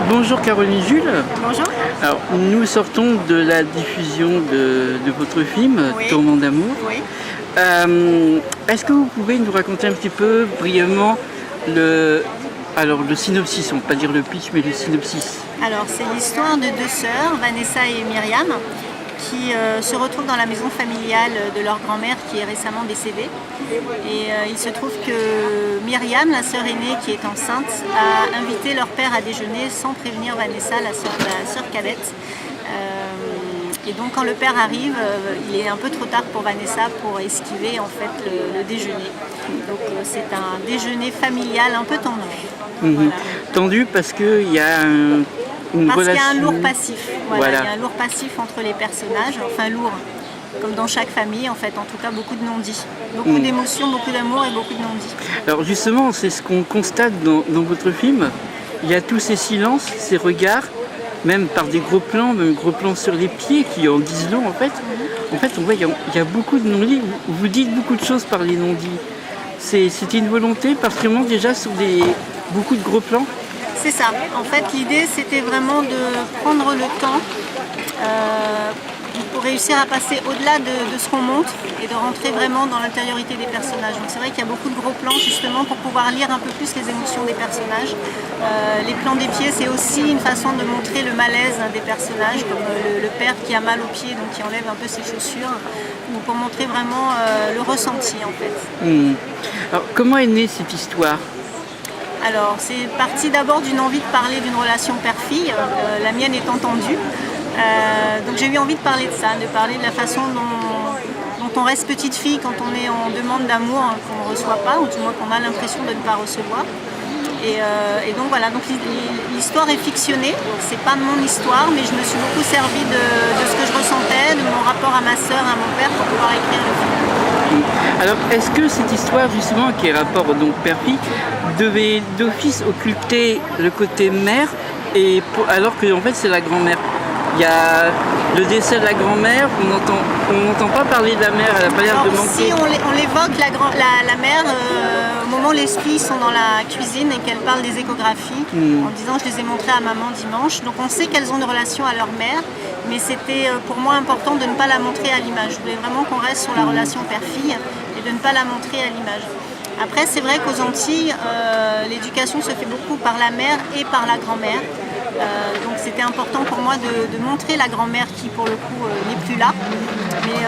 Bonjour Caroline Jules. Bonjour. Alors, nous sortons de la diffusion de votre film, Oui. Tourment d'amour. Oui. Est-ce que vous pouvez nous raconter un petit peu brièvement le synopsis, on ne va pas dire le pitch, mais le synopsis? Alors, c'est l'histoire de deux sœurs, Vanessa et Myriam, qui se retrouvent dans la maison familiale de leur grand-mère qui est récemment décédée. Et il se trouve que Myriam, la sœur aînée qui est enceinte, a invité leur père à déjeuner sans prévenir Vanessa, la sœur cadette. Et donc quand le père arrive, il est un peu trop tard pour Vanessa pour esquiver en fait le déjeuner. Donc c'est un déjeuner familial un peu tendu. Voilà. Tendu parce qu'il y a une Parce relation... qu'il y a un lourd passif. Voilà. Il y a un lourd passif entre les personnages, enfin lourd, comme dans chaque famille en fait, en tout cas beaucoup de non-dits. Beaucoup d'émotions, beaucoup d'amour et beaucoup de non-dits. Alors justement, c'est ce qu'on constate dans votre film. Il y a tous ces silences, ces regards, même par des gros plans, même gros plans sur les pieds qui en disent long en fait. En fait, on voit il y a beaucoup de non-dits. Vous dites beaucoup de choses par les non-dits. C'était une volonté, particulièrement déjà sur beaucoup de gros plans. C'est ça. En fait, l'idée, c'était vraiment de prendre le temps pour réussir à passer au-delà de ce qu'on montre et de rentrer vraiment dans l'intériorité des personnages. Donc c'est vrai qu'il y a beaucoup de gros plans justement pour pouvoir lire un peu plus les émotions des personnages. Les plans des pieds, c'est aussi une façon de montrer le malaise des personnages, comme le père qui a mal aux pieds, donc qui enlève un peu ses chaussures, donc pour montrer vraiment le ressenti en fait. Alors comment est née cette histoire? Alors, c'est parti d'abord d'une envie de parler d'une relation père-fille, la mienne étant tendue. Donc j'ai eu envie de parler de ça, de parler de la façon dont on reste petite fille quand on est en demande d'amour qu'on ne reçoit pas, ou du moins qu'on a l'impression de ne pas recevoir. Et donc voilà, donc l'histoire est fictionnée, c'est pas mon histoire, mais je me suis beaucoup servi de ce que je ressentais, de mon rapport à ma sœur, à mon père, pour pouvoir écrire le film. Alors, est-ce que cette histoire, justement, qui est rapport donc père-fille, devait d'office occulter le côté mère, alors que en fait c'est la grand-mère? Il y a le décès de la grand-mère, on n'entend pas parler de la mère, elle n'a pas l'air de manquer. Si on l'évoque, la mère, au moment où les filles sont dans la cuisine et qu'elles parlent des échographies, en disant je les ai montrées à maman dimanche, donc on sait qu'elles ont une relation à leur mère, mais c'était pour moi important de ne pas la montrer à l'image. Je voulais vraiment qu'on reste sur la relation père-fille et de ne pas la montrer à l'image. Après, c'est vrai qu'aux Antilles, l'éducation se fait beaucoup par la mère et par la grand-mère. Donc c'était important pour moi de montrer la grand-mère qui pour le coup n'est plus là, mais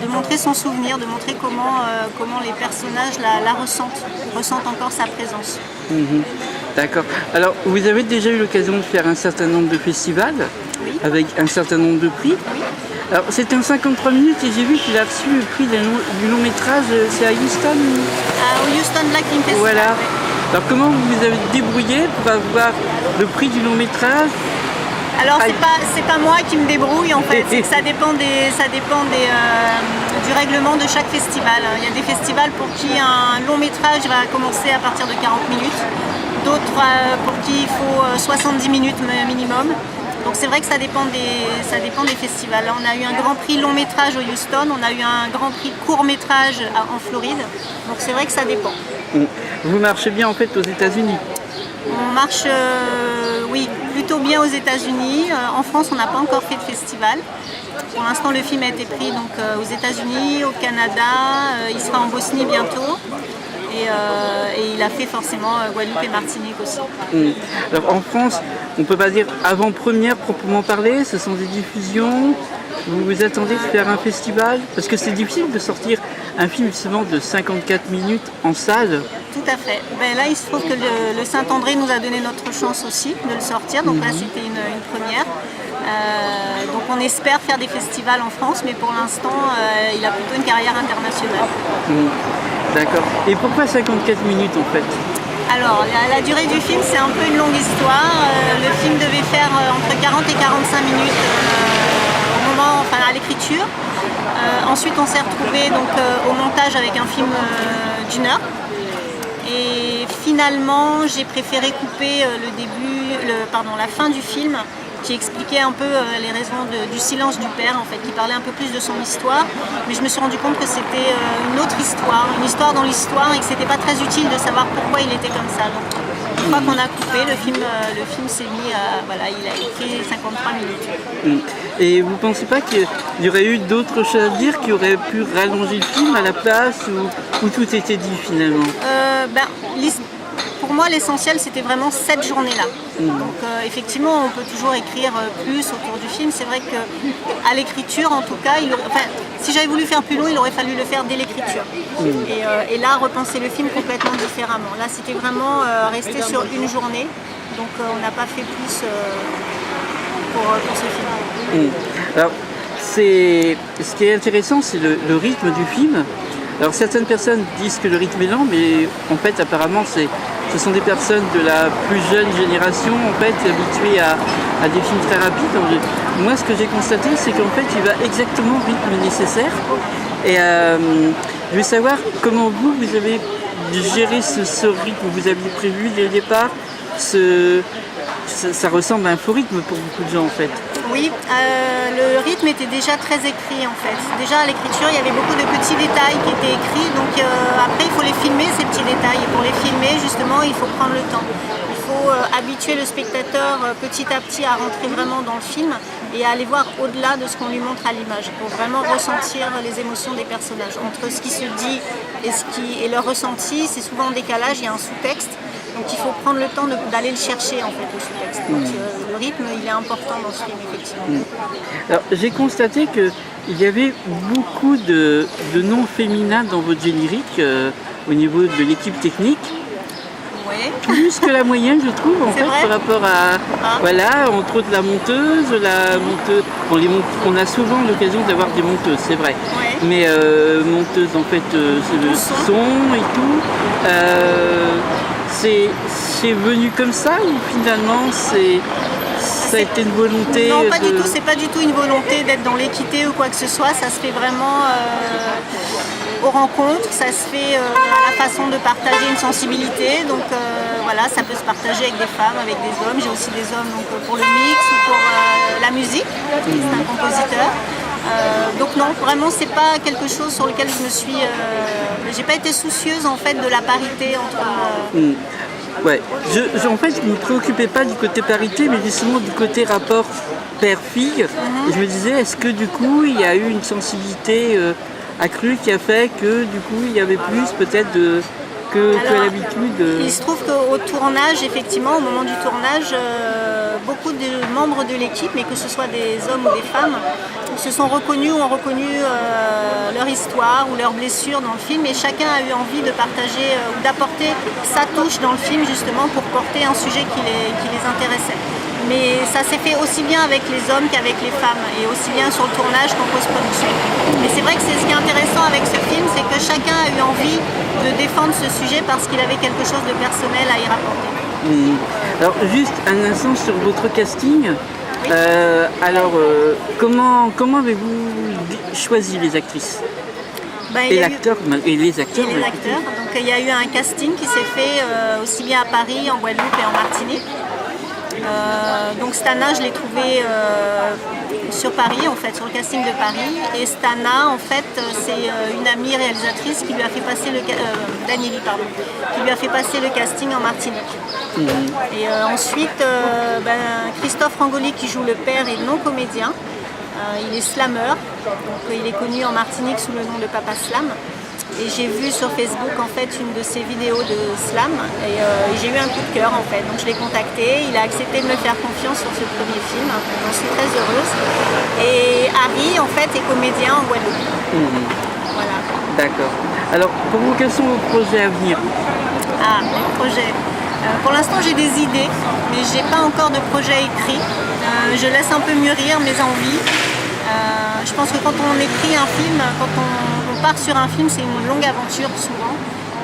de montrer son souvenir, de montrer comment les personnages la ressentent encore sa présence. D'accord. Alors vous avez déjà eu l'occasion de faire un certain nombre de festivals, Oui. avec un certain nombre de prix. Oui. Alors c'était en 53 minutes et j'ai vu qu'il a reçu le prix du long métrage, c'est à Houston. Au Houston Black Film Festival. Voilà. Ouais. Alors comment vous vous avez débrouillé pour avoir le prix du long métrage? Alors c'est pas moi qui me débrouille en fait, c'est que ça dépend du règlement de chaque festival. Il y a des festivals pour qui un long métrage va commencer à partir de 40 minutes, d'autres pour qui il faut 70 minutes minimum. Donc c'est vrai que ça dépend des festivals. Là, on a eu un grand prix long métrage au Houston, on a eu un grand prix court métrage en Floride. Donc c'est vrai que ça dépend. Vous marchez bien en fait aux États-Unis? On marche oui, plutôt bien aux États-Unis. En France, on n'a pas encore fait de festival. Pour l'instant, le film a été pris donc, aux États-Unis, au Canada, il sera en Bosnie bientôt. Et il a fait forcément Guadeloupe et Martinique aussi. Alors en France, on ne peut pas dire avant-première proprement parler, ce sont des diffusions. Vous vous attendez de faire un festival? Parce que c'est difficile de sortir un film justement de 54 minutes en salle. Tout à fait. Ben là, il se trouve que le Saint-André nous a donné notre chance aussi de le sortir. Donc là, c'était une première. Donc on espère faire des festivals en France, mais pour l'instant, il a plutôt une carrière internationale. D'accord. Et pourquoi 54 minutes en fait? Alors, la durée du film, c'est un peu une longue histoire. Le film devait faire entre 40 et 45 minutes à l'écriture. Ensuite, on s'est retrouvé donc, au montage avec un film d'1 heure. Et finalement, j'ai préféré couper la fin du film qui expliquait un peu les raisons du silence du père, en fait, qui parlait un peu plus de son histoire. Mais je me suis rendu compte que c'était une autre histoire, une histoire dans l'histoire, et que c'était pas très utile de savoir pourquoi il était comme ça. Donc une fois qu'on a coupé, le film s'est mis à... Voilà, il a écrit 53 minutes. Et vous ne pensez pas qu'il y aurait eu d'autres choses à dire qui auraient pu rallonger le film à la place où tout était dit finalement? Pour moi, l'essentiel, c'était vraiment cette journée-là. Donc, effectivement, on peut toujours écrire plus autour du film. C'est vrai qu'à l'écriture, en tout cas, si j'avais voulu faire plus long, il aurait fallu le faire dès l'écriture. Et là, repenser le film complètement différemment. Là, c'était vraiment rester sur une journée. Donc, on n'a pas fait plus pour ce film. Alors, ce qui est intéressant, c'est le rythme du film. Alors certaines personnes disent que le rythme est lent, mais en fait apparemment ce sont des personnes de la plus jeune génération en fait habituées à des films très rapides. Donc, moi ce que j'ai constaté c'est qu'en fait il va exactement au rythme nécessaire. Et je veux savoir comment vous avez géré ce rythme, vous aviez prévu dès le départ. Ça ressemble à un faux rythme pour beaucoup de gens en fait. Oui, le rythme était déjà très écrit en fait. Déjà à l'écriture, il y avait beaucoup de petits détails qui étaient écrits, donc après il faut les filmer ces petits détails. Et pour les filmer, justement, il faut prendre le temps. Il faut habituer le spectateur petit à petit à rentrer vraiment dans le film et à aller voir au-delà de ce qu'on lui montre à l'image, pour vraiment ressentir les émotions des personnages. Entre ce qui se dit et leur ressenti, c'est souvent en décalage, il y a un sous-texte. Donc il faut prendre le temps d'aller le chercher en fait, le sous-texte. Donc le rythme, il est important dans ce film, effectivement. Alors j'ai constaté qu'il y avait beaucoup de noms féminins dans votre générique au niveau de l'équipe technique. Oui. Plus que la moyenne, je trouve, en fait, vrai par rapport à... Voilà, entre autres la monteuse. On a souvent l'occasion d'avoir des monteuses, c'est vrai. Ouais. Mais monteuse, en fait, c'est le son et tout. C'est venu comme ça ou finalement ça a été une volonté? Non, pas du tout. C'est pas du tout une volonté d'être dans l'équité ou quoi que ce soit. Ça se fait vraiment aux rencontres. Ça se fait à la façon de partager une sensibilité. Donc voilà, ça peut se partager avec des femmes, avec des hommes. J'ai aussi des hommes donc, pour le mix ou pour la musique. C'est un compositeur. Donc non, vraiment c'est pas quelque chose sur lequel je me suis... j'ai pas été soucieuse en fait de la parité entre... Ouais, en fait je me préoccupais pas du côté parité mais justement du côté rapport père-fille. Et je me disais est-ce que du coup il y a eu une sensibilité accrue qui a fait que du coup il y avait plus peut-être que l'habitude. Il se trouve qu'au tournage, effectivement, au moment du tournage, beaucoup de membres de l'équipe, mais que ce soit des hommes ou des femmes, se sont reconnus ou ont reconnu leur histoire ou leurs blessures dans le film, et chacun a eu envie de partager ou d'apporter sa touche dans le film justement pour porter un sujet qui les intéressait. Mais ça s'est fait aussi bien avec les hommes qu'avec les femmes, et aussi bien sur le tournage qu'en post-production. Mais c'est vrai que c'est ce qui est intéressant avec ce film, c'est que chacun a eu envie de défendre ce sujet parce qu'il avait quelque chose de personnel à y rapporter. Alors juste un instant sur votre casting. Oui. Comment avez-vous choisi les actrices et les acteurs? Donc il y a eu un casting qui s'est fait aussi bien à Paris, en Guadeloupe et en Martinique. Donc Stana, je l'ai trouvée sur Paris, en fait, sur le casting de Paris. Et Stana, en fait, c'est une amie réalisatrice qui lui a fait passer Danieli, qui lui a fait passer le casting en Martinique. Et ensuite, Christophe Rangoli qui joue le père est non-comédien. Il est slammer, donc il est connu en Martinique sous le nom de Papa Slam. Et j'ai vu sur Facebook en fait une de ses vidéos de slam et j'ai eu un coup de cœur en fait. Donc je l'ai contacté, il a accepté de me faire confiance sur ce premier film. J'en suis très heureuse. Et Harry en fait est comédien en Guadeloupe. Voilà. D'accord. Alors pour vous, quels sont vos projets à venir? Mes projets. Pour l'instant j'ai des idées, mais j'ai pas encore de projet écrit. Je laisse un peu mûrir mes envies. Je pense que quand on écrit un film, quand on part sur un film, c'est une longue aventure souvent.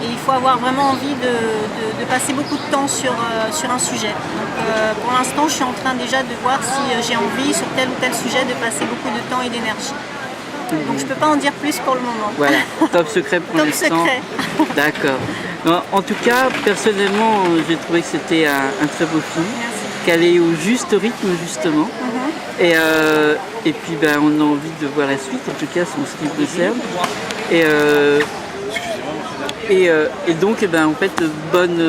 Et il faut avoir vraiment envie de passer beaucoup de temps sur un sujet. Donc, pour l'instant, je suis en train déjà de voir si j'ai envie sur tel ou tel sujet de passer beaucoup de temps et d'énergie. Donc je ne peux pas en dire plus pour le moment. Voilà, top secret pour l'instant. Top secret. D'accord. En tout cas, personnellement, j'ai trouvé que c'était un très beau film. Merci. Qu'elle est au juste rythme justement. Et puis on a envie de voir la suite, en tout cas en ce qui me concerne. Et donc, eh ben, en fait, bonne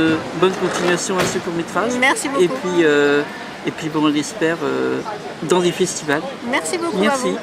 continuation à ce court-métrage. Merci beaucoup. Et puis bon, on l'espère dans des festivals. Merci beaucoup Merci. à vous.